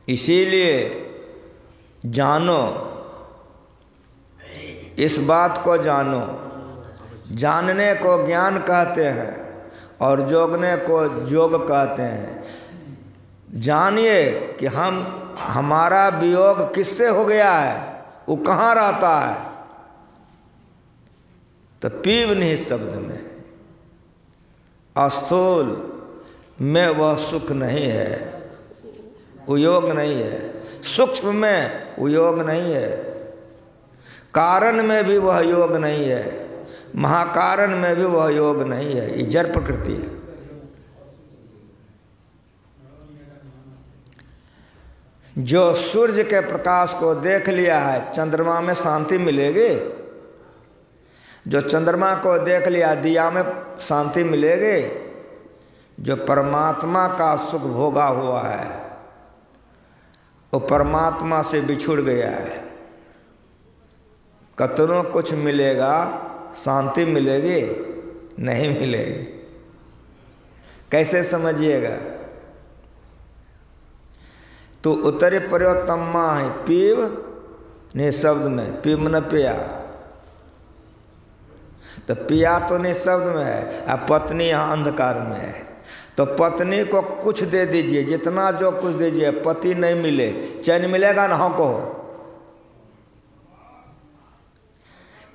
इसीलिए जानो, इस बात को जानो। जानने को ज्ञान कहते हैं और जोगने को योग कहते हैं। जानिए कि हमारा वियोग किससे हो गया है, वो कहाँ रहता है। तो पीव नहीं शब्द में अस्थूल में वह सुख नहीं है, वो योग नहीं है। सूक्ष्म में वो योग नहीं है। कारण में भी वह योग नहीं है, महाकारण में भी वह योग नहीं है। ये जड़ प्रकृति है। जो सूर्य के प्रकाश को देख लिया है, चंद्रमा में शांति मिलेगी। जो चंद्रमा को देख लिया, दिया में शांति मिलेगी। जो परमात्मा का सुख भोगा हुआ है, वो परमात्मा से बिछुड़ गया है। कतनों कुछ मिलेगा, शांति मिलेगी? नहीं मिलेगी। कैसे समझिएगा? तो उत्तरी पर्योत्तमा है पीव ने शब्द में, पीव न पिया। तो पिया तो नहीं शब्द में है। अब पत्नी यहाँ अंधकार में है, तो पत्नी को कुछ दे दीजिए, जितना जो कुछ दीजिए, पति नहीं मिले, चैन मिलेगा ना? हो को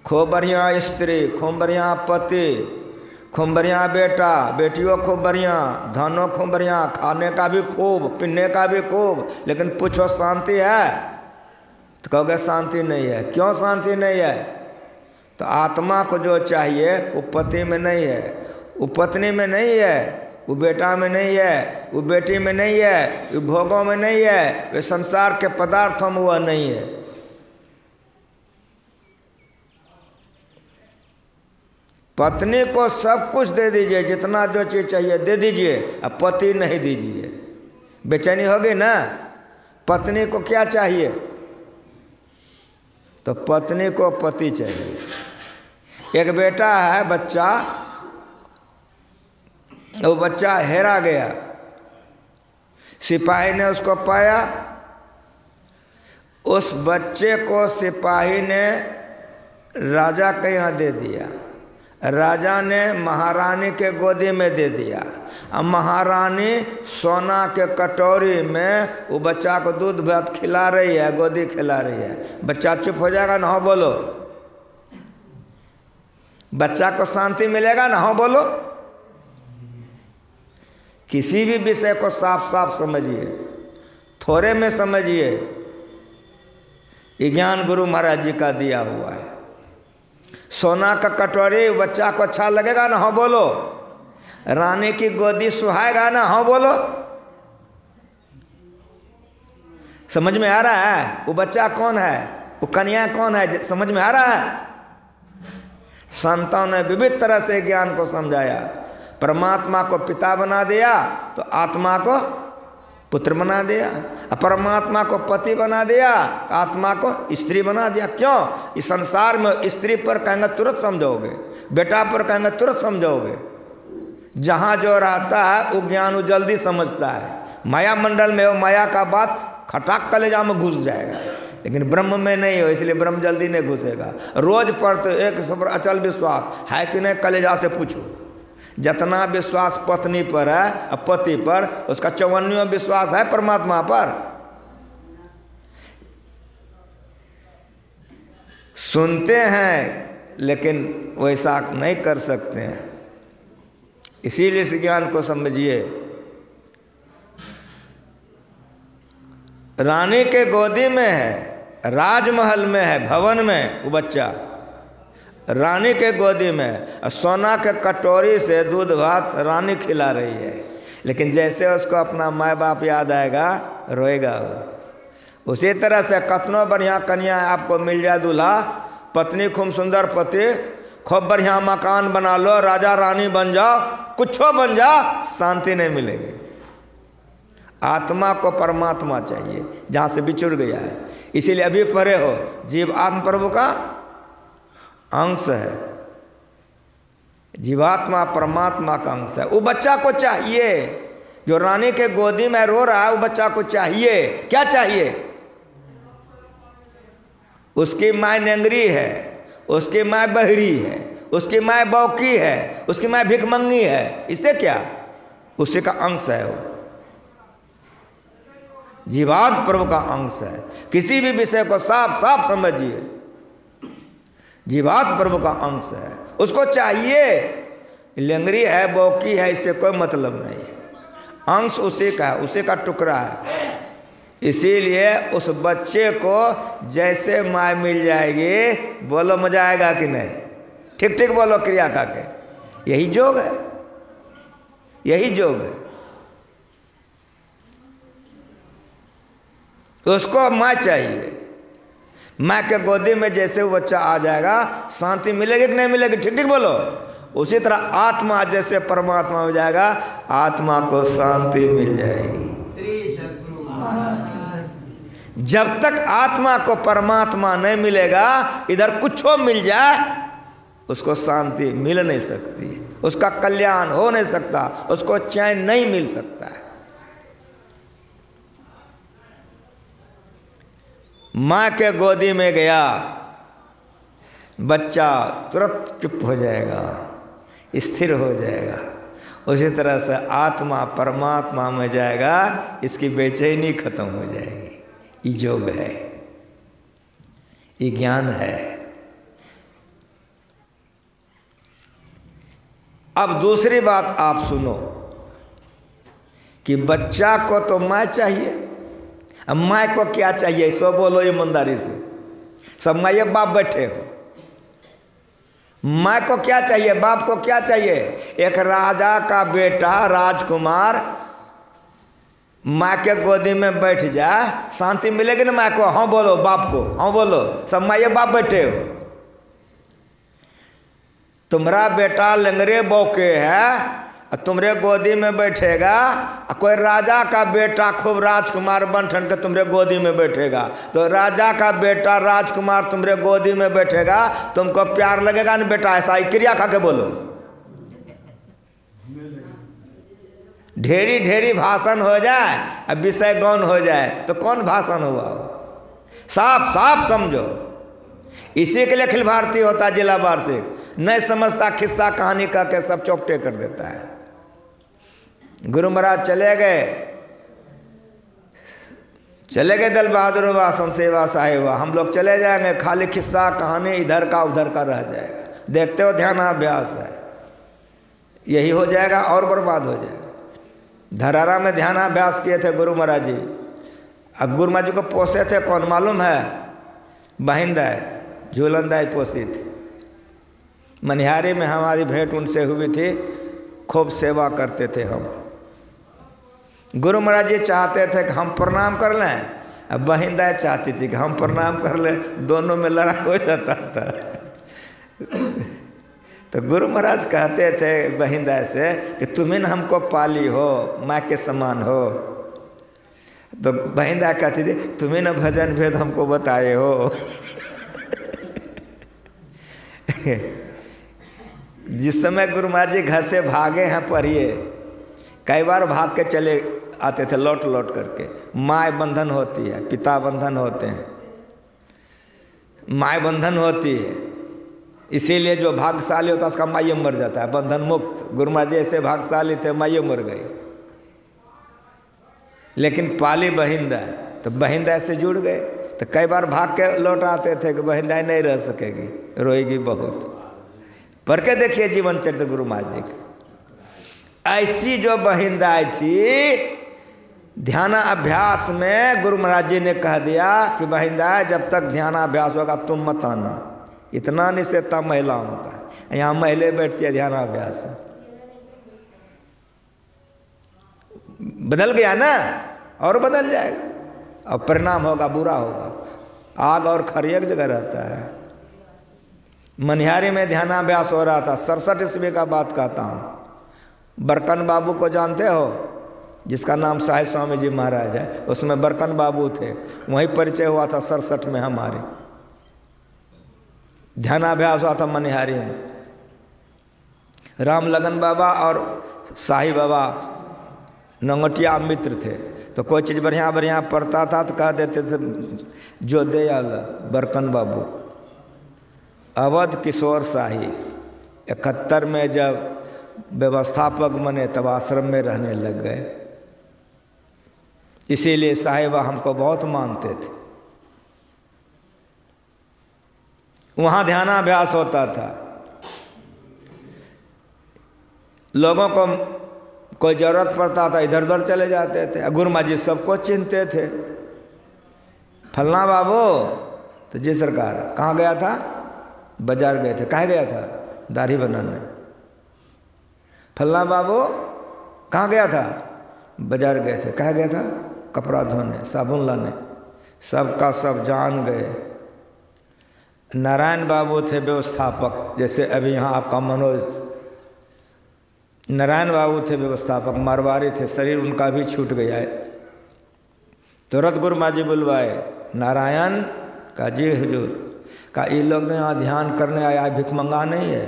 खूब बढ़िया स्त्री, खूब बढ़िया पति, खूब बढ़िया बेटा, बेटियों खूब बढ़िया, धनों खूब बढ़िया, खाने का भी खूब, पीने का भी खूब, लेकिन पूछो शांति है? तो कहोगे शांति नहीं है। क्यों शांति नहीं है? तो आत्मा को जो चाहिए वो पति में नहीं है, वो पत्नी में नहीं है, वो बेटा में नहीं है, वो बेटी में नहीं है, वो भोगों में नहीं है, वे संसार के पदार्थों में वह नहीं है। पत्नी को सब कुछ दे दीजिए, जितना जो चीज़ चाहिए दे दीजिए, अब पति नहीं दीजिए, बेचैनी होगी ना। पत्नी को क्या चाहिए? तो पत्नी को पति चाहिए। एक बेटा है, बच्चा, वो बच्चा हेरा गया, सिपाही ने उसको पाया। उस बच्चे को सिपाही ने राजा के यहाँ दे दिया। राजा ने महारानी के गोदी में दे दिया। अब महारानी सोना के कटोरी में वो बच्चा को दूध भात खिला रही है, गोदी खिला रही है। बच्चा चुप हो जाएगा ना? हो बोलो। बच्चा को शांति मिलेगा ना? हो बोलो। किसी भी विषय को साफ साफ समझिए, थोड़े में समझिए। ये ज्ञान गुरु महाराज जी का दिया हुआ है। सोना का कटोरी बच्चा को अच्छा लगेगा ना? हो बोलो। रानी की गोदी सुहाएगा ना? हो बोलो। समझ में आ रहा है? वो बच्चा कौन है, वो कन्या कौन है, समझ में आ रहा है? संतों ने विविध तरह से ज्ञान को समझाया। परमात्मा को पिता बना दिया तो आत्मा को पुत्र बना दिया, परमात्मा को पति बना दिया तो आत्मा को स्त्री बना दिया। क्यों? इस संसार में स्त्री पर कहेंगे तुरंत समझोगे, बेटा पर कहेंगे तुरंत समझोगे। जहाँ जो रहता है वो ज्ञान वो जल्दी समझता है। माया मंडल में वो माया का बात खटाक कलेजा में घुस जाएगा, लेकिन ब्रह्म में नहीं हो, इसलिए ब्रह्म जल्दी नहीं घुसेगा। रोज पढ़ते एक पर अचल विश्वास है कि नहीं, कलेजा से पूछो। जितना विश्वास पत्नी पर है, पति पर, उसका 54वां विश्वास है परमात्मा पर। सुनते हैं लेकिन वैसा नहीं कर सकते हैं। इसीलिए इस ज्ञान को समझिए। रानी के गोदी में है, राजमहल में है, भवन में वो बच्चा रानी के गोदी में, सोना के कटोरी से दूध भात रानी खिला रही है। लेकिन जैसे उसको अपना माँ बाप याद आएगा, रोएगा वो। उसी तरह से कतनो बढ़िया कन्या आपको मिल जाए, दूल्हा, पत्नी खूब सुंदर पति, खूब बढ़िया मकान बना लो, राजा रानी बन जाओ, कुछो बन जाओ, शांति नहीं मिलेगी। आत्मा को परमात्मा चाहिए, जहाँ से बिछुड़ गया है। इसीलिए अभी पढ़े हो, जीव आत्म प्रभु का अंश है, जीवात्मा परमात्मा का अंश है। वो बच्चा को चाहिए जो रानी के गोदी में रो रहा है वो बच्चा को चाहिए, क्या चाहिए? उसकी माँ नेंगरी है, उसकी माँ बहरी है, उसकी माँ बौकी है, उसकी माँ भिखमंगी है। इससे क्या? उसी का अंश है वो, जीवात्म प्रभु का अंश है। किसी भी विषय को साफ साफ समझिए, जीवात्म प्रभु का अंश है, उसको चाहिए। लेंगरी है, बौकी है, इससे कोई मतलब नहीं है, अंश उसी का है, उसी का टुकड़ा है। इसीलिए उस बच्चे को जैसे माँ मिल जाएगी, बोलो मजा आएगा कि नहीं? ठीक ठीक बोलो क्रिया करके। यही जोग है, यही जोग है। उसको माँ चाहिए। माँ के गोदी में जैसे वो बच्चा आ जाएगा, शांति मिलेगी कि नहीं मिलेगी? ठीक ठीक बोलो। उसी तरह आत्मा जैसे परमात्मा हो जाएगा, आत्मा को शांति मिल जाएगी। श्री सद्गुरु महाराज। जब तक आत्मा को परमात्मा नहीं मिलेगा, इधर कुछ हो मिल जाए, उसको शांति मिल नहीं सकती, उसका कल्याण हो नहीं सकता, उसको चैन नहीं मिल सकता है। माँ के गोदी में गया बच्चा, तुरंत चुप हो जाएगा, स्थिर हो जाएगा। उसी तरह से आत्मा परमात्मा में जाएगा, इसकी बेचैनी खत्म हो जाएगी। ये योग है, ये ज्ञान है। अब दूसरी बात आप सुनो कि बच्चा को तो माँ चाहिए। अब माँ को क्या चाहिए, सो बोलो ईमानदारी से। सब माँ ये बाप बैठे हो, माँ को क्या चाहिए, बाप को क्या चाहिए? एक राजा का बेटा राजकुमार माँ के गोदी में बैठ जाए, शांति मिलेगी ना माँ को? हाँ बोलो, बाप को हाँ बोलो। सब माँ ये बाप बैठे हो, तुम्हारा बेटा लंगरे बौके है, तुम्हारे गोदी में बैठेगा। कोई राजा का बेटा खूब राजकुमार बन ठन के तुम्हारे गोदी में बैठेगा, तो राजा का बेटा राजकुमार तुम्हारे गोदी में बैठेगा, तुमको प्यार लगेगा ना बेटा? ऐसा ही क्रिया खा के बोलो। ढेरी ढेरी भाषण हो जाए, अब विषय गौण हो जाए, तो कौन भाषण हुआ? साफ साफ समझो। इसी के लिए अखिल भारतीय होता जिला वार्षिक, नहीं समझता किस्सा कहानी का के सब चौपटे कर देता है। गुरु महाराज चले गए दल बहादुर वासन सेवा साहिबा, हम लोग चले जाएंगे, खाली किस्सा कहानी इधर का उधर का रह जाएगा। देखते हो ध्यानाभ्यास है, यही हो जाएगा और बर्बाद हो जाएगा। धरारा में ध्यानाभ्यास किए थे गुरु महाराज जी। अब गुरु महाराज जी को पोसे थे कौन मालूम है? बहिंदाई झूलनदाई पोसी थी। मनिहारी में हमारी भेंट उनसे हुई थी, खूब सेवा करते थे हम। गुरु महाराज जी चाहते थे कि हम प्रणाम कर लें, अब बहिंदाई चाहती थी कि हम प्रणाम कर लें, दोनों में लड़ाई हो जाता था। तो गुरु महाराज कहते थे बहिंदाई से कि तुम्हें न हमको पाली हो, माँ के समान हो। तो बहिंदाई कहती थी तुम्हें न भजन भेद हमको बताए हो। जिस समय गुरु महाराज जी घर से भागे हैं, पढ़िए, कई बार भाग के चले आते थे लौट लौट करके। माँ बंधन होती है, पिता बंधन होते हैं, माँ बंधन होती है, इसीलिए जो भाग्यशाली होता है उसका माये मर जाता है, बंधन मुक्त। गुरु महाराज जी ऐसे भाग्यशाली थे, माये मर गई, लेकिन पाली बहिंदाई, तो बहिंदाई से जुड़ गए। तो कई बार भाग के लौट आते थे कि बहिंदाई नहीं रह सकेगी, रोएगी बहुत। पढ़ के देखिए जीवन चरित्र गुरु महाराज जी की। ऐसी जो बहिंदाई थी, ध्यानाभ्यास में गुरु महाराज जी ने कह दिया कि बहिंदाई जब तक ध्यानाभ्यास होगा तुम मत आना। इतना निषेध था महिलाओं का, यहाँ महिलाएं बैठती है ध्यानाभ्यास में। बदल गया ना, और बदल जाएगा, अब परिणाम होगा बुरा होगा। आग और खर एक जगह रहता है। मनिहारी में ध्यानाभ्यास हो रहा था, 67 ईस्वी का बात कहता हूँ। बरकन बाबू को जानते हो, जिसका नाम साहिब स्वामी जी महाराज है, उसमें बरकन बाबू थे, वहीं परिचय हुआ था 67 में हमारे। ध्यानाभ्यास हुआ था मनिहारी में। राम लगन बाबा और साहिब बाबा नंगटिया मित्र थे। तो कोई चीज़ बढ़िया बढ़िया पढ़ता था तो कह देते थे जो दे आल बरकन बाबू को। अवध किशोर शाही 71 में जब व्यवस्थापक बने तब आश्रम में रहने लग गए। इसीलिए साहिबा हमको बहुत मानते थे। वहाँ ध्यानाभ्यास होता था। लोगों को कोई ज़रूरत पड़ता था इधर उधर चले जाते थे। गुरुमा जी सबको चिंते थे। फलना बाबू तो जी सरकार कहाँ गया था? बाजार गए थे। कहाँ गया था? दाढ़ी बनाने। फलना बाबू कहाँ गया था? बाजार गए थे। कहाँ गया था? कपड़ा धोने, साबुन लाने। सबका सब जान गए। नारायण बाबू थे व्यवस्थापक, जैसे अभी यहाँ आपका मनोज नारायण बाबू थे व्यवस्थापक, मारवाड़ी थे, शरीर उनका भी छूट गया है। तुरंत गुरुमा जी बुलवाए। नारायण का जी हुजूर का ये लोग तो यहाँ ध्यान करने आया, भिखमंगा नहीं है,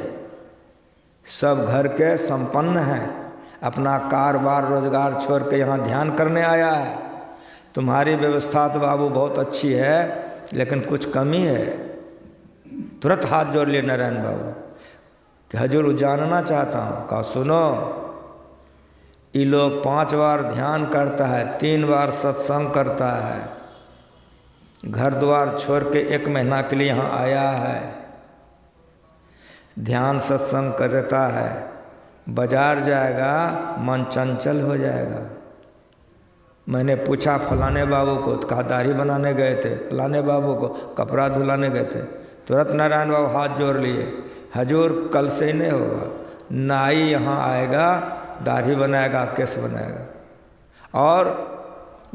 सब घर के संपन्न हैं, अपना कारोबार रोजगार छोड़ के यहाँ ध्यान करने आया है। तुम्हारी व्यवस्था तो बाबू बहुत अच्छी है लेकिन कुछ कमी है। तुरंत हाथ जोड़ लिए नारायण बाबू कि हजूर जानना चाहता हूँ। कहा सुनो, ये लोग 5 बार ध्यान करता है, 3 बार सत्संग करता है, घर द्वार छोड़ के 1 महीना के लिए यहाँ आया है, ध्यान सत्संग करता है, बाजार जाएगा मन चंचल हो जाएगा। मैंने पूछा फलाने बाबू को, तो कहा दाढ़ी बनाने गए थे, फलाने बाबू को कपड़ा धुलाने गए थे। तुरंत नारायण बाबू हाथ जोड़ लिए, हजूर कल से ही नहीं होगा, नाई यहाँ आएगा, दाढ़ी बनाएगा, केस बनाएगा और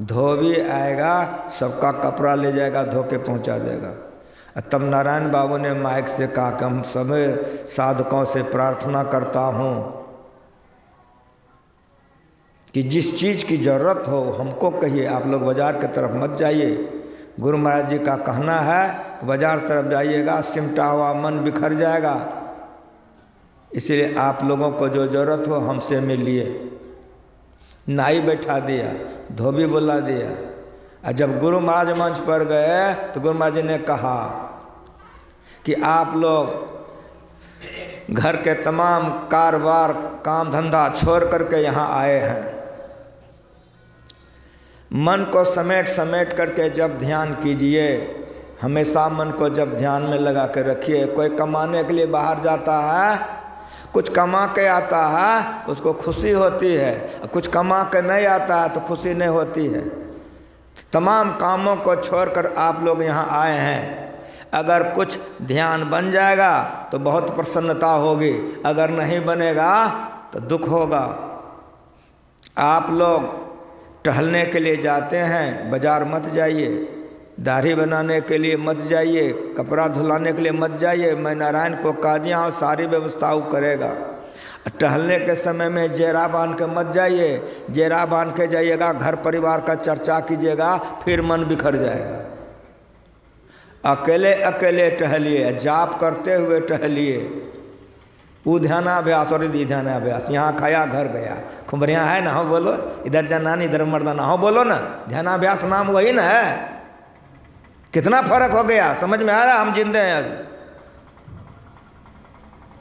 धोबी आएगा, सबका कपड़ा ले जाएगा, धो के पहुँचा देगा। तब नारायण बाबू ने माइक से कहा कि हम सभी साधकों से प्रार्थना करता हूँ कि जिस चीज़ की ज़रूरत हो हमको कहिए, आप लोग बाज़ार की तरफ मत जाइए। गुरु महाराज जी का कहना है कि बाज़ार तरफ जाइएगा, सिमटा हुआ मन बिखर जाएगा, इसलिए आप लोगों को जो ज़रूरत हो हमसे मिलिए। नाई बैठा दिया, धोबी बुला दिया। और जब गुरु महाराज मंच पर गए तो गुरु महाराज जी ने कहा कि आप लोग घर के तमाम कारोबार काम धंधा छोड़ करके यहाँ आए हैं, मन को समेट समेट करके जब ध्यान कीजिए, हमेशा मन को जब ध्यान में लगा के रखिए। कोई कमाने के लिए बाहर जाता है, कुछ कमा के आता है उसको खुशी होती है, कुछ कमा के नहीं आता है तो खुशी नहीं होती है। तमाम कामों को छोड़कर आप लोग यहाँ आए हैं, अगर कुछ ध्यान बन जाएगा तो बहुत प्रसन्नता होगी, अगर नहीं बनेगा तो दुख होगा। आप लोग टहलने के लिए जाते हैं, बाज़ार मत जाइए, दाढ़ी बनाने के लिए मत जाइए, कपड़ा धुलाने के लिए मत जाइए। मैं नारायण को कह दिया हूँ सारी व्यवस्था वो करेगा। टहलने के समय में जेरा बांध के मत जाइए, जेरा बांध के जाइएगा घर परिवार का चर्चा कीजिएगा, फिर मन बिखर जाएगा। अकेले अकेले टहलिए, जाप करते हुए टहलिए। वो ध्यानाभ्यास और यदि ध्यानाभ्यास, यहाँ खाया घर गया, खूब बढ़िया है ना, हो बोलो, इधर जनानी इधर मर्दाना, हो बोलो ना, ध्यानाभ्यास नाम वही ना है। कितना फर्क हो गया, समझ में आ रहा? हम जिंदे हैं अभी,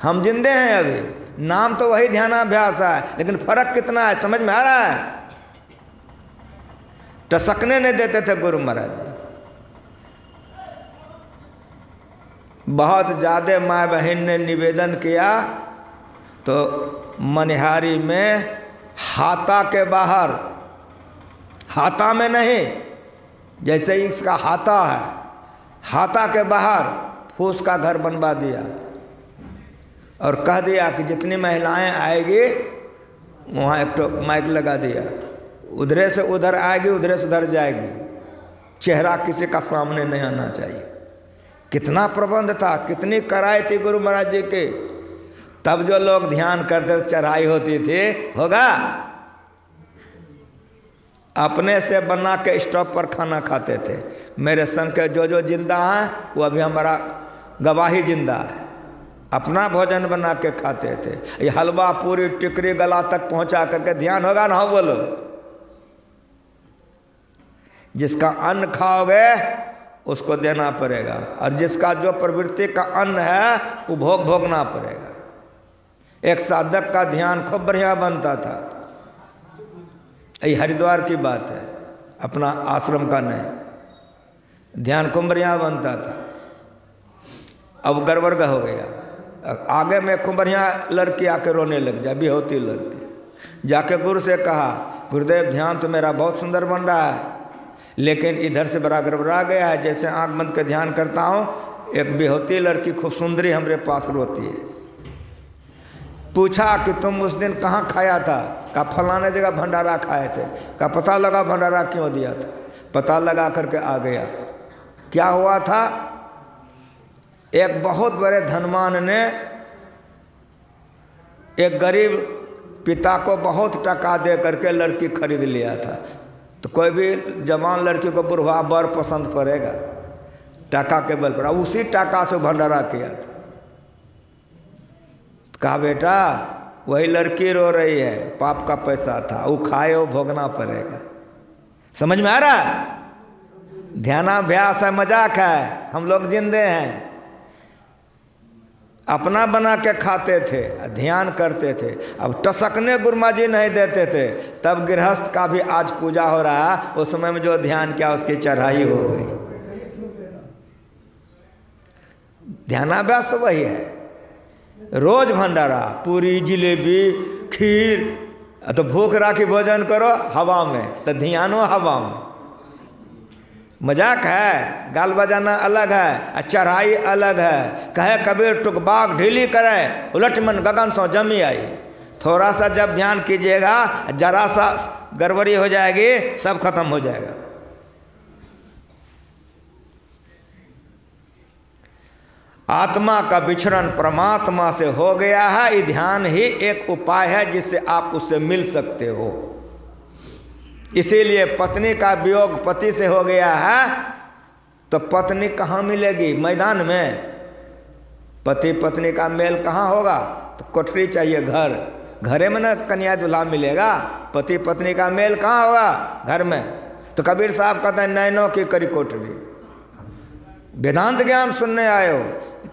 हम जिंदे हैं अभी, नाम तो वही ध्यानाभ्यास है लेकिन फर्क कितना है, समझ में आ रहा है? टसकने नहीं देते थे गुरु महाराज जी। बहुत ज़्यादा माँ बहन ने निवेदन किया तो मनिहारी में हाथा के बाहर, हाथा में नहीं, जैसे इसका हाथा है, हाथा के बाहर फूस का घर बनवा दिया और कह दिया कि जितनी महिलाएं आएगी वहाँ एक तो माइक लगा दिया, उधरे से उधर आएगी, उधरे से उधर जाएगी, चेहरा किसी का सामने नहीं आना चाहिए। कितना प्रबंध था, कितनी कराई थी गुरु महाराज जी के। तब जो लोग ध्यान करते चढ़ाई होती थी, होगा अपने से बना के स्टोव पर खाना खाते थे। मेरे संग के जो जिंदा हैं वो अभी हमारा गवाही जिंदा है, अपना भोजन बना के खाते थे। ये हलवा पूरी टिकरी गला तक पहुंचा करके ध्यान होगा ना, हो बोलो, जिसका अन्न खाओगे उसको देना पड़ेगा, और जिसका जो प्रवृत्ति का अन्न है वो भोग भोगना पड़ेगा। एक साधक का ध्यान खूब बढ़िया बनता था, ये हरिद्वार की बात है, अपना आश्रम का नहीं। ध्यान खूब बढ़िया बनता था। अब गड़बड़ हो गया, आगे में खूब बढ़िया लड़की आके रोने लग जा, बिहोती लड़की। जाके गुरु से कहा, गुरुदेव ध्यान तो मेरा बहुत सुंदर बन रहा है, लेकिन इधर से बड़ा गड़बड़ा गया है। जैसे आंख बंद के ध्यान करता हूँ, एक बिहोती लड़की खूब सुंदरी हमारे पास रोती है। पूछा कि तुम उस दिन कहाँ खाया था? का फलाने जगह भंडारा खाए थे। का पता लगा भंडारा क्यों दिया था? पता लगा करके आ गया। क्या हुआ था? एक बहुत बड़े धनवान ने एक गरीब पिता को बहुत टका दे करके लड़की खरीद लिया था। तो कोई भी जवान लड़की को बुढ़वा बर पसंद पड़ेगा टका के बल पर। उसी टका से भंडारा किया था। कहा बेटा वही लड़की रो रही है, पाप का पैसा था, वो खाए वो भोगना पड़ेगा। समझ में आ रहा? ध्यानाभ्यास है, मजाक है, हम लोग जिंदे हैं। अपना बना के खाते थे, ध्यान करते थे। अब टसकने गुरुमा जी नहीं देते थे, तब गृहस्थ का भी आज पूजा हो रहा है। उस समय में जो ध्यान किया उसकी चढ़ाई हो गई। ध्यानाभ्यास तो वही है, रोज भंडारा, पूरी जिलेबी खीर। तो भूख राखी भोजन करो हवा में, तो ध्यानो हवा में। मजाक है, गाल बजाना अलग है, चढ़ाई अलग है। कहे कबीर टुक बाग ढीली करे, उलट मन गगन सो जमी आई। थोड़ा सा जब ध्यान कीजिएगा, जरा सा गड़बड़ी हो जाएगी, सब खत्म हो जाएगा। आत्मा का विचरण परमात्मा से हो गया है। ये ध्यान ही एक उपाय है जिससे आप उससे मिल सकते हो। इसीलिए पत्नी का वियोग पति से हो गया है, तो पत्नी कहाँ मिलेगी? मैदान में। पति पत्नी का मेल कहाँ होगा? तो कोठरी चाहिए, घर। घरे में ना कन्या दूल्हा मिलेगा। पति पत्नी का मेल कहाँ होगा? घर में। तो कबीर साहब कहते हैं नैनों की करी कोठरी। वेदांत ज्ञान सुनने आए हो,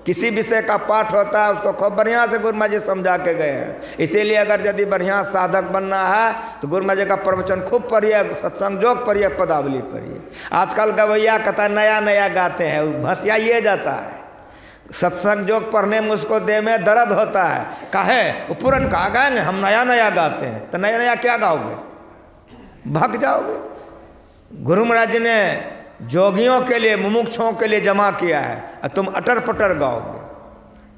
किसी विषय का पाठ होता है उसको खूब बढ़िया से गुरुमा जी समझा के गए हैं। इसीलिए अगर यदि बढ़िया साधक बनना है तो गुरुमा जी का प्रवचन खूब पढ़िए, सत्संग जोग पढ़िए, पदावली पढ़िए। आजकल गवैया कथा नया नया गाते हैं, भसिया ये जाता है। सत्संग जोग पढ़ने में उसको देह में दर्द होता है। काहे? वो पुरन कहा गाएंगे, हम नया नया गाते हैं। तो नया नया क्या गाओगे? भाग जाओगे। गुरु महाराज जी ने जोगियों के लिए, मुमुक्षुओं के लिए जमा किया है, और तुम अटर पटर गाओगे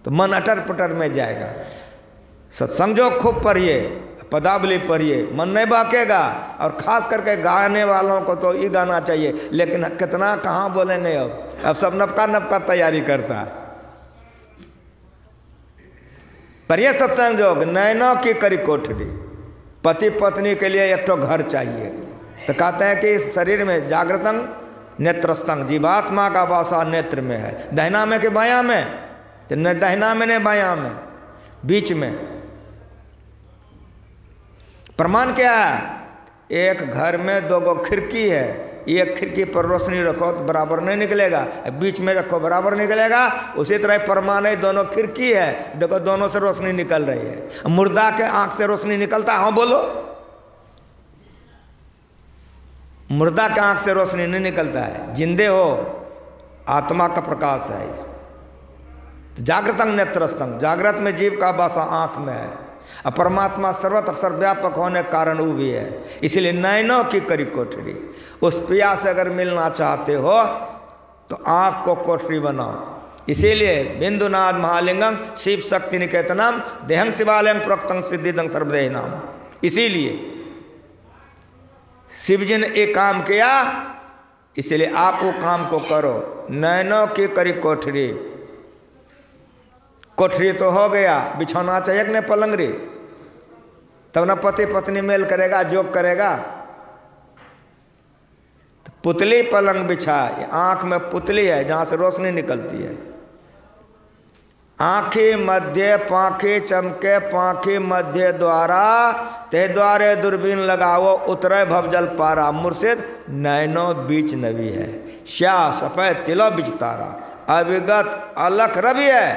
तो मन अटर पटर में जाएगा। सत्संग जो खूब पढ़िए, पदावली पढ़िए, मन नहीं बहकेगा। और ख़ास करके गाने वालों को तो ये गाना चाहिए, लेकिन कितना कहाँ बोलेंगे। अब सब नबका तैयारी करता है। पढ़िए सत्संग जोग, नैनों की करी कोठरी। पति पत्नी के लिए एक तो घर चाहिए। तो कहते हैं कि शरीर में जागृतंग नेत्रस्तंग, जीवात्मा का वासा नेत्र में है। दहिना में कि बायां में? तो न दहिना में न बायां में, बीच में। प्रमाण क्या है? एक घर में दो गो खिड़की है, एक खिड़की पर रोशनी रखो तो बराबर नहीं निकलेगा, बीच में रखो बराबर निकलेगा। उसी तरह प्रमाण है, दोनों खिड़की है, देखो दोनों से रोशनी निकल रही है। मुर्दा के आंख से रोशनी निकलता है? हाँ बोलो। मुर्दा के आंख से रोशनी नहीं निकलता है। जिंदे हो, आत्मा का प्रकाश है। जागृतंग नेत्रस्तंग, जागृत में जीव का वासा आंख में है, और परमात्मा सर्वत्र सर्वव्यापक होने के कारण वो भी है। इसलिए नैनों की करी कोठरी। उस पिया से अगर मिलना चाहते हो तो आंख को कोठरी बनाओ। इसीलिए बिंदुनाथ महालिंगम शिव शक्ति निकेतनम देहंग शिवालयं प्रोक्तं सिद्धिदं सर्वदेह नाम। इसीलिए शिव जी ने एक काम किया, इसलिए आप वो काम को करो। नैनों की करी कोठरी। कोठरी तो हो गया, बिछौना चाहिए कि नहीं पलंगरी? तब ना पति पत्नी मेल करेगा, जोग करेगा। तो पुतली पलंग बिछा, आंख में पुतली है जहाँ से रोशनी निकलती है। आँखी मध्य पाँखी चमके पाँखी मध्य द्वारा ते द्वारे दूरबीन लगाओ उतरे भवजल पारा। मुर्शिद नैनो बीच नबी है, श्या सफेद तिलो बीच तारा, अविगत अलख रवि है।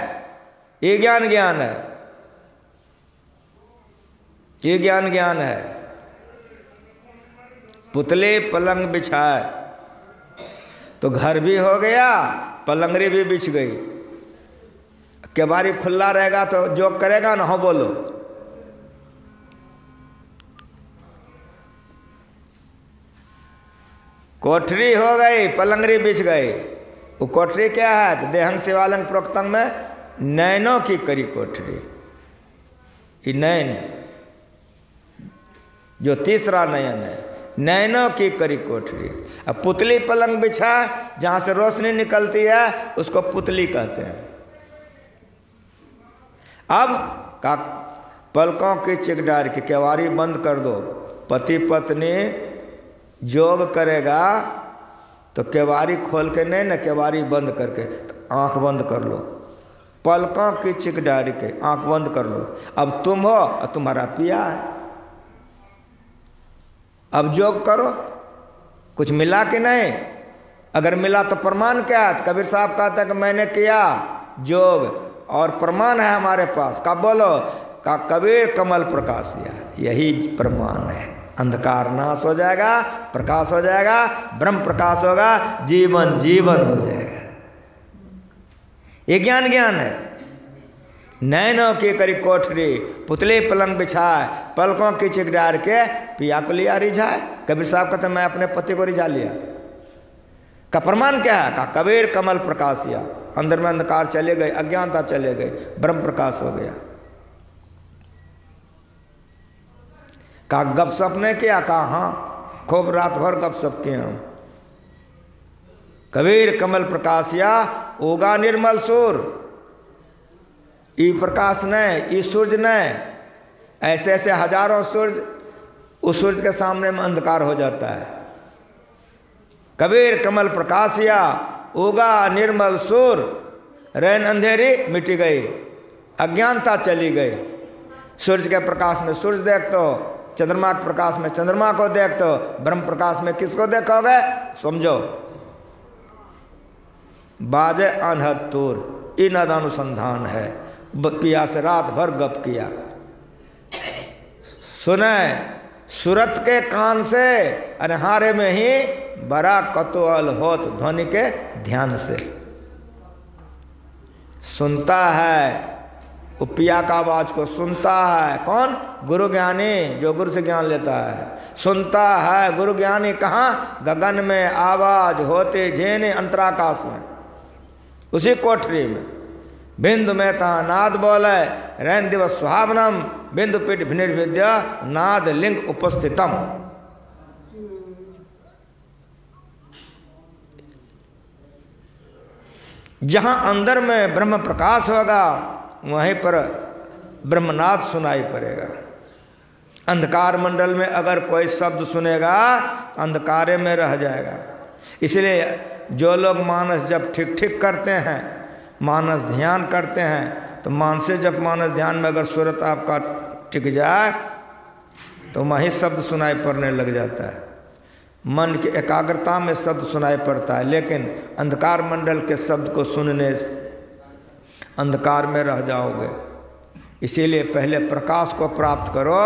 ये ज्ञान ज्ञान है, ये ज्ञान ज्ञान है। पुतले पलंग बिछाए तो घर भी हो गया, पलंगरी भी बिछ गई। केबारी खुला रहेगा तो जो करेगा ना, हो बोलो। कोठरी हो गई, पलंगरी बिछ गई। वो कोठरी क्या है? तो देहंग शिवालंग प्रोक्तंग में नैनों की करी कोठरी। ये नैन जो तीसरा नयन है, नैनों की करी कोठरी। अब पुतली पलंग बिछा, जहाँ से रोशनी निकलती है उसको पुतली कहते हैं। अब का पलकों की चिकडार की केवारी बंद कर दो। पति पत्नी जोग करेगा तो केवारी खोल के नहीं ना, केवारी बंद करके आंख बंद कर लो। पलकों की चिकडारी के आंख बंद कर लो। अब तुम हो और तुम्हारा पिया है। अब जोग करो, कुछ मिला कि नहीं? अगर मिला तो प्रमाण क्या है? कबीर साहब कहते हैं कि मैंने किया जोग और प्रमाण है हमारे पास। कब बोलो? का कबीर कमल प्रकाश दिया, यही प्रमाण है। अंधकार नाश हो जाएगा, प्रकाश हो जाएगा, ब्रह्म प्रकाश होगा, जीवन जीवन हो जाएगा। ये ज्ञान ज्ञान है। नैनों की करी कोठरी, पुतले पलंग बिछाए, पलकों की चिकडार के पिया को लिया रिझाए। कबीर साहब कहते मैं अपने पति को रिझा लिया। का प्रमाण क्या है? का कबीर कमल प्रकाश या, अंदर में अंधकार चले गए, अज्ञानता चले गई, ब्रह्म प्रकाश हो गया। का गपशप नहीं किया? का हाँ, खूब रात भर गपशप किए हम। कबीर कमल प्रकाश या ओगा निर्मल सूर। ई प्रकाश नहीं, ई सूरज नहीं। ऐसे ऐसे हजारों सूरज, उस सूरज के सामने में अंधकार हो जाता है। कबीर कमल प्रकाश या उगा निर्मल सूर। रैन अंधेरी मिट गई, अज्ञानता चली गई। सूरज के प्रकाश में सूरज देखते हो, चंद्रमा के प्रकाश में चंद्रमा को देखते हो, ब्रह्म प्रकाश में किसको देखोगे? समझो, बाजे अनहत्तूर। इन अनुसंधान है। पिया से रात भर गप किया, सुने सूरत के कान से, अनहारे में ही बड़ा कतूहल होत ध्वनि के ध्यान से। सुनता है वो पिया का आवाज को, सुनता है कौन? गुरु ज्ञानी, जो गुरु से ज्ञान लेता है। सुनता है गुरु ज्ञानी कहाँ? गगन में आवाज होते जेने अंतराकाश में, उसी कोठरी में। बिंदु में ता नाद बोले, रैन दिवस सुहावनम, बिंदु पीठ भिनिर्विद्या नाद लिंग उपस्थितम। जहां अंदर में ब्रह्म प्रकाश होगा वहीं पर ब्रह्मनाद सुनाई पड़ेगा। अंधकार मंडल में अगर कोई शब्द सुनेगा तो अंधकारे में रह जाएगा। इसलिए जो लोग मानस जब ठीक ठीक करते हैं, मानस ध्यान करते हैं, तो मानसे जब मानस ध्यान में अगर सूरत आपका टिक जाए तो वहीं शब्द सुनाई पड़ने लग जाता है। मन की एकाग्रता में शब्द सुनाई पड़ता है। लेकिन अंधकार मंडल के शब्द को सुनने अंधकार में रह जाओगे। इसीलिए पहले प्रकाश को प्राप्त करो,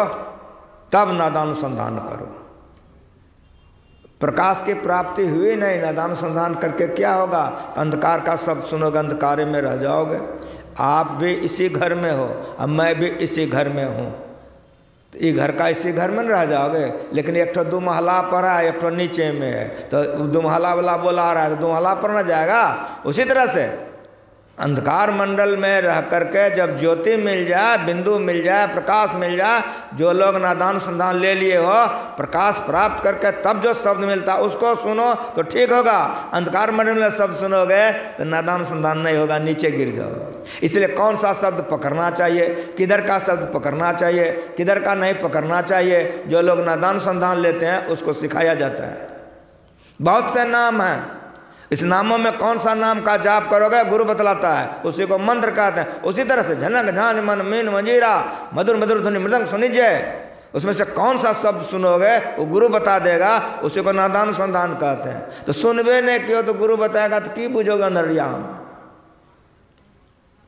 तब नादानुसंधान करो। प्रकाश की प्राप्ति हुई नहीं, नादानुसंधान करके क्या होगा? अंधकार का शब्द सुनोगे, अंधकारे में रह जाओगे। आप भी इसी घर में हो, अब मैं भी इसी घर में हूँ, तो ये घर का इसी घर में रह जाओगे। लेकिन एक तो दो महला पर है, एक तो नीचे में है, तो दो महला वाला बोला रहा है तो दो महला पर न जाएगा। उसी तरह से अंधकार मंडल में रह करके जब ज्योति मिल जाए, बिंदु मिल जाए, प्रकाश मिल जाए, जो लोग नादानुसंधान ले लिए हो, प्रकाश प्राप्त करके तब जो शब्द मिलता है उसको सुनो तो ठीक होगा। अंधकार मंडल में शब्द सुनोगे तो नादानुसंधान नहीं होगा, नीचे गिर जाओगे। इसलिए कौन सा शब्द पकड़ना चाहिए, किधर का शब्द पकड़ना चाहिए, किधर का नहीं पकड़ना चाहिए, जो लोग नादानुसंधान लेते हैं उसको सिखाया जाता है। बहुत से नाम हैं, इस नामों में कौन सा नाम का जाप करोगे गुरु बतलाता है, उसी को मंत्र कहते हैं। उसी तरह से झनक झांझ मन मीन मंजीरा मधुर मधुर ध्वनि मृदंग सुनिजे, उसमें से कौन सा शब्द सुनोगे वो गुरु बता देगा, उसी को नादानुसंधान कहते हैं। तो सुनबे नहीं क्यों तो गुरु बताएगा तो की बुझोगा नरिया में।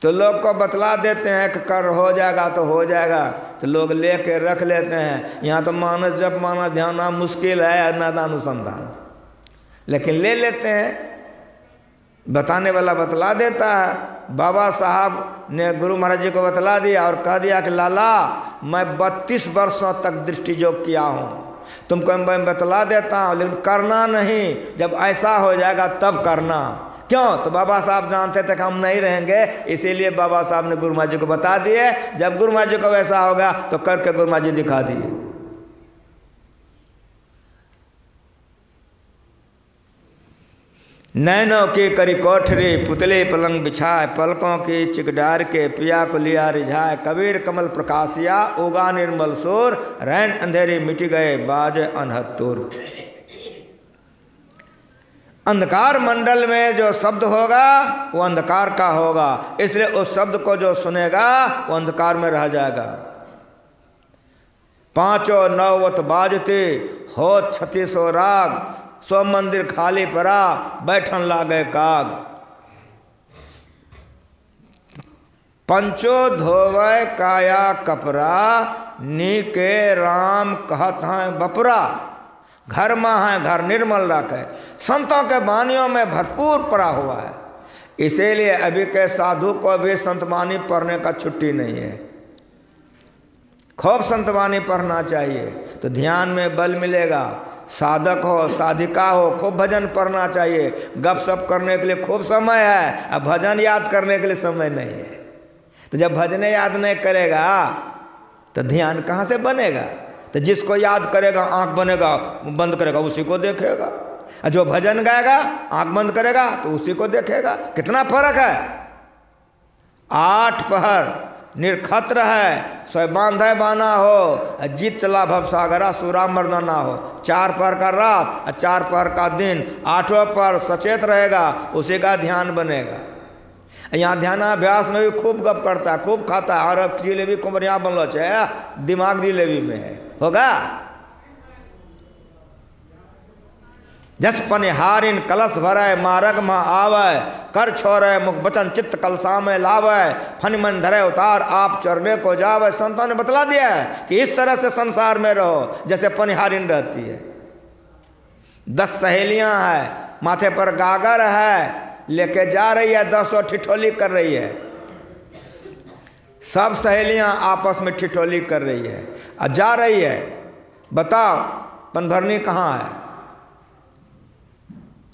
तो लोग को बतला देते हैं कि कर हो जाएगा तो हो जाएगा, तो लोग लेके रख लेते हैं। यहाँ तो मानस जप मानस ध्यान मुश्किल है नादानुसंधान, लेकिन ले लेते हैं, बताने वाला बतला देता है। बाबा साहब ने गुरु महाराज जी को बतला दिया और कह दिया कि लाला मैं 32 वर्षों तक दृष्टि योग किया हूँ, तुमको मैं बतला देता हूँ लेकिन करना नहीं, जब ऐसा हो जाएगा तब करना। क्यों? तो बाबा साहब जानते थे कि हम नहीं रहेंगे, इसीलिए बाबा साहब ने गुरु महाराज जी को बता दिए। जब गुरु महाराज जी को वैसा होगा तो करके गुरु महाराज जी दिखा दिए। नैनों की करी कोठरी पुतले पलंग बिछाए, पलकों की चिकडार के पिया को लिया रिझाए। कबीर कमल प्रकाशिया उगा निर्मल सूर, रैन अंधेरे मिट गए बाज अनहत्तुर। अंधकार मंडल में जो शब्द होगा वो अंधकार का होगा, इसलिए उस शब्द को जो सुनेगा वो अंधकार में रह जाएगा। पांचों नौवत बाजते हो 3600 राग, सो मंदिर खाली पड़ा बैठन लागे काग। पंचो धोवे काया कपरा, नीके राम कहत हैं बपरा। घर में है घर निर्मल रखे, संतों के वाणियों में भरपूर पड़ा हुआ है। इसीलिए अभी के साधु को भी संतवाणी पढ़ने का छुट्टी नहीं है, खूब संतवाणी पढ़ना चाहिए तो ध्यान में बल मिलेगा। साधक हो साधिका हो खूब भजन पढ़ना चाहिए। गप सप करने के लिए खूब समय है, अब भजन याद करने के लिए समय नहीं है। तो जब भजन याद नहीं करेगा तो ध्यान कहाँ से बनेगा? तो जिसको याद करेगा आंख बनेगा बंद करेगा उसी को देखेगा, और जो भजन गाएगा आंख बंद करेगा तो उसी को देखेगा। कितना फर्क है? 8 पहर निरखत्र है, सोय बांधे बाना हो, जीत चला भवसागरा सूरा मर्दाना हो। 4 पहर का रात और 4 पहर का दिन, 8वां पहर सचेत रहेगा, उसी का ध्यान बनेगा। यहाँ ध्यानाभ्यास में भी खूब गप करता है, खूब खाता है, और अब जिलेबी कुमरिया बनलो चाहे दिमाग जिलेबी में है, होगा। जस पनिहारिन कलश भरे मार्ग में आवे, कर छोड़े मुख बचन चित्त कलसा में लावे। फन मन धरे उतार आप चरने को जावे। संतों ने बतला दिया है कि इस तरह से संसार में रहो जैसे पनिहारिन रहती है। 10 सहेलियां हैं, माथे पर गागर है, लेके जा रही है 10 ठिठोली कर रही है। सब सहेलियां आपस में ठिठोली कर रही है और जा रही है। बताओ पनभरनी कहाँ है?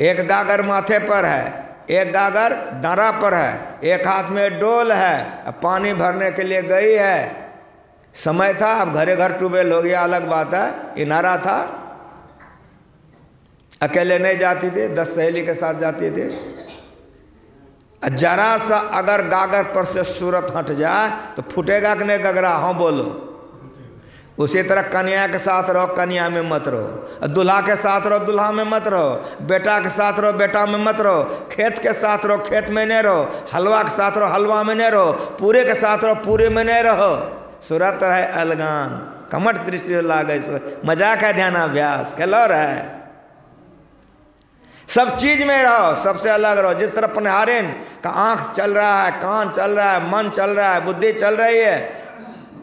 एक गागर माथे पर है, एक गागर डारा पर है, एक हाथ में डोल है, अब पानी भरने के लिए गई है। समय था, अब घरे घर ट्यूबवेल हो गया अलग बात है, इनारा था। अकेले नहीं जाती थी, 10 सहेली के साथ जाती थी। जरा सा अगर गागर पर से सूरत हट जाए तो फूटेगा कि नहीं गगरा? हाँ बोलो। उसी तरह कन्या के साथ रहो, कन्या में मत रहो। दूल्हा के साथ रहो, दूल्हा में मत रहो। बेटा के साथ रहो, बेटा में मत रहो। खेत के साथ रहो, खेत में नहीं रहो। हलवा के साथ रहो, हलवा में नहीं रहो। पूरे के साथ रहो, पूरे में नहीं रहो। सूरत रहे अलगान, कमट दृष्टि लागे। मजाक है ध्यानाभ्यास, खेलो रहे। सब चीज में रहो, सबसे अलग रहो। जिस तरह पनिहारिन का आंख चल रहा है, कान चल रहा है, मन चल रहा है, बुद्धि चल रही है,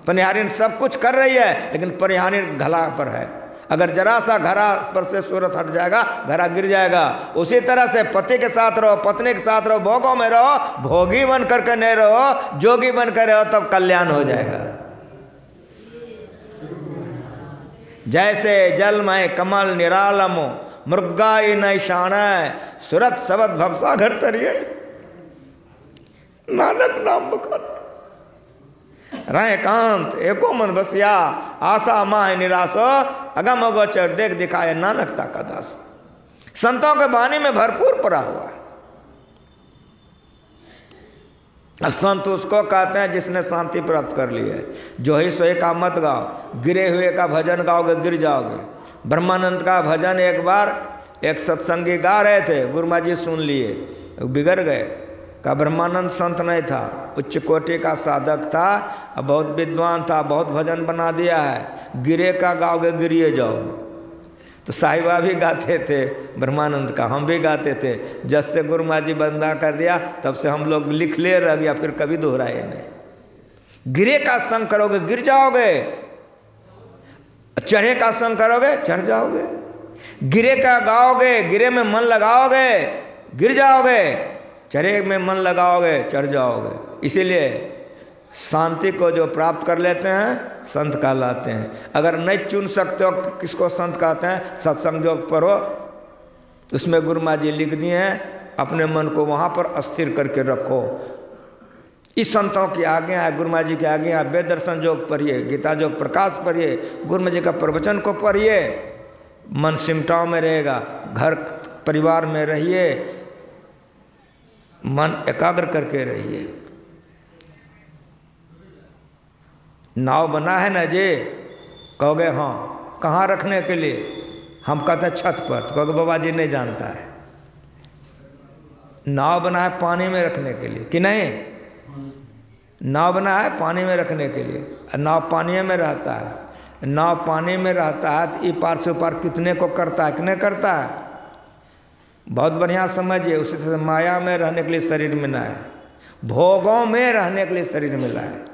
पनिहारिन सब कुछ कर रही है, लेकिन पनिहारिन घड़ा पर है। अगर जरा सा घड़ा पर से सूरत हट जाएगा, घड़ा गिर जाएगा। उसी तरह से पति के साथ रहो, पत्नी के साथ रहो, भोगों में रहो। भोगी बन करके नहीं रहो, जोगी बन कर रहो, तब कल्याण हो जाएगा। जैसे जल में कमल निरालमो, मृगाई न शान, सुरत सबद भवसा घर तरिए। नानक नाम बखान राय कांत एको मन बसिया, आशा माह निराशो, अगम अगोचर देख दिखाए नानकता का दास। संतों के वाणी में भरपूर पड़ा हुआ है। संत उसको कहते हैं जिसने शांति प्राप्त कर ली है। जो ही सोए का मत गाओ, गिरे हुए का भजन गाओगे गिर जाओगे। ब्रह्मानंद का भजन एक बार एक सत्संगी गा रहे थे, गुरुमा जी सुन लिए, बिगड़ गए। का ब्रह्मानंद संत नहीं था, उच्च कोटि का साधक था, बहुत विद्वान था, बहुत भजन बना दिया है, गिरे का गाओगे गिरिए जाओगे। तो साहिबा भी गाते थे ब्रह्मानंद का, हम भी गाते थे। जब से गुरुमा जी बंदा कर दिया तब से हम लोग लिख ले रह गया, फिर कभी दोहराए नहीं। गिरे का संग करोगे गिर जाओगे, चढ़े का संग करोगे चढ़ जाओगे, गिरे का गाओगे, गिरे में मन लगाओगे गिर जाओगे, चढ़े में मन लगाओगे चढ़ जाओगे। इसीलिए शांति को जो प्राप्त कर लेते हैं संत कहलाते हैं। अगर नहीं चुन सकते हो किसको संत कहते हैं, सत्संग जो पढ़ो, उसमें गुरुमा जी लिख दिए हैं, अपने मन को वहाँ पर अस्थिर करके रखो। इस संतों की आगे है, गुरुमा जी के आगे है, वेद दर्शन योग पढ़िए, गीता योग प्रकाश पढ़िए, गुरुमा जी का प्रवचन को पढ़िए, मन सिमटाव में रहेगा। घर परिवार में रहिए, मन एकाग्र करके रहिए। नाव बना है ना जी, कहोगे हाँ, कहाँ रखने के लिए, हम कहते हैं छत पर, तो कहोगे बाबा जी नहीं जानता है। नाव बना है पानी में रखने के लिए कि नहीं, नाव बना है पानी में रखने के लिए, नाव पानी में रहता है। नाव पानी में रहता है तो ई पार से पार कितने को करता है, कितने करता है, बहुत बढ़िया समझिए। उसी तरह माया में रहने के लिए शरीर मिला है, भोगों में रहने के लिए शरीर मिला है।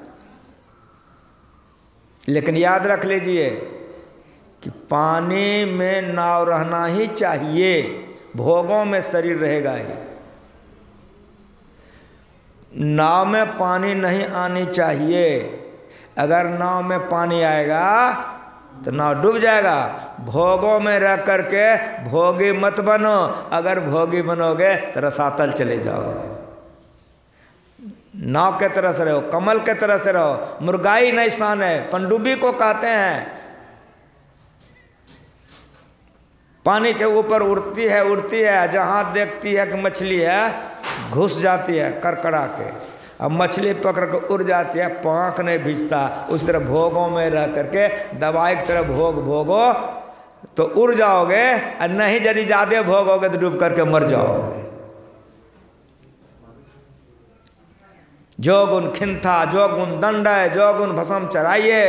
लेकिन याद रख लीजिए कि पानी में नाव रहना ही चाहिए, भोगों में शरीर रहेगा ही। नाव में पानी नहीं आनी चाहिए, अगर नाव में पानी आएगा तो नाव डूब जाएगा। भोगों में रह करके भोगी मत बनो, अगर भोगी बनोगे तो रसातल चले जाओगे। नाव के तरह से रहो, कमल के तरह से रहो, मुर्गाई नहीं शान है, पनडुब्बी को कहते हैं। पानी के ऊपर उड़ती है, जहाँ देखती है कि मछली है घुस जाती है करकड़ा के, अब मछली पकड़ कर उड़ जाती है, पाँख नहीं भीजता। उस तरह भोगों में रह करके दवाई की तरह भोगो तो उड़ जाओगे, और नहीं यदि ज़्यादा भोगोगे तो डूब करके मर जाओगे। जो गुण खिंथा, जो गुण दंड, जो गुण भस्म चराइए,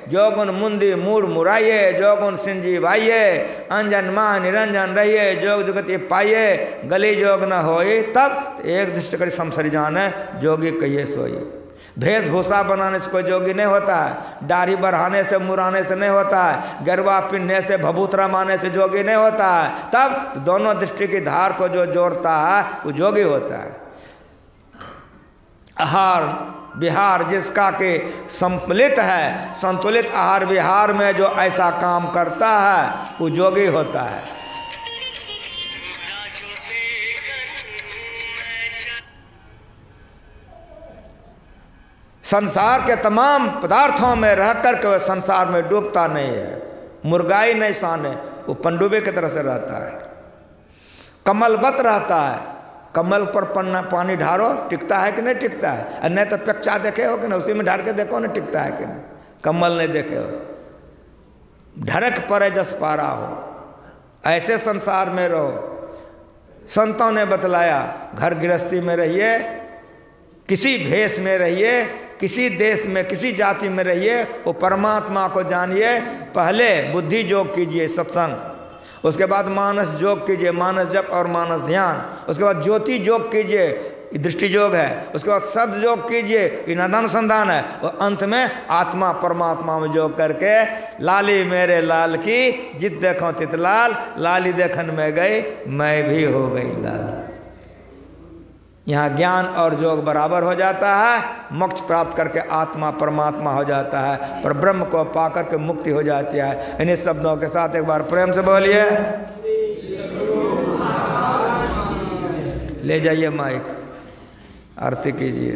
जो गुण मुंदी मूड मुराइए, जो गुण सिंजी भाइये, अंजन मान निरंजन रहिए, जोग जुगति पाइए, गली जोग न होई तब एक दृष्टि कर समसरी जाने, जोगी कहिए सोई। वेशभूषा बनाने से कोई जोगी नहीं होता है, दाढ़ी बढ़ाने से मुराने से नहीं होता है, गरबा पिनने से भभूतरा मारने से जोगी नहीं होता है। तब दोनों दृष्टि की धार को जो जोड़ता है वो जोगी होता है। आहार विहार जिसका के संतुलित है, संतुलित आहार विहार में जो ऐसा काम करता है वो जोगी होता है। संसार के तमाम पदार्थों में रह कर के वह संसार में डूबता नहीं है, मुर्गाई नहीं साने, वो पनडुब्बी की तरह से रहता है, कमलबत रहता है। कमल पर पानी ढारो, टिकता है कि नहीं टिकता है, और नहीं तो पेक्चा देखे हो कि नहीं, उसी में ढार के देखो ना टिकता है कि नहीं। कमल नहीं देखे हो, ढरक परे जस पारा हो, ऐसे संसार में रहो। संतों ने बतलाया घर गृहस्थी में रहिए, किसी भेष में रहिए, किसी देश में किसी जाति में रहिए, वो परमात्मा को जानिए। पहले बुद्धि योग कीजिए सत्संग, उसके बाद मानस योग कीजिए, मानस जप और मानस ध्यान, उसके बाद ज्योति योग कीजिए, दृष्टि योग है, उसके बाद शब्द योग कीजिए, निदानुसंधान है, और अंत में आत्मा परमात्मा में योग करके लाली मेरे लाल की जित देखो तित लाल, लाली देखन में गई मैं भी हो गई लाल। यहाँ ज्ञान और योग बराबर हो जाता है, मोक्ष प्राप्त करके आत्मा परमात्मा हो जाता है, पर ब्रह्म को पाकर के मुक्ति हो जाती है। इन्हीं शब्दों के साथ एक बार प्रेम से बोलिए, ले जाइए माइक, आरती कीजिए।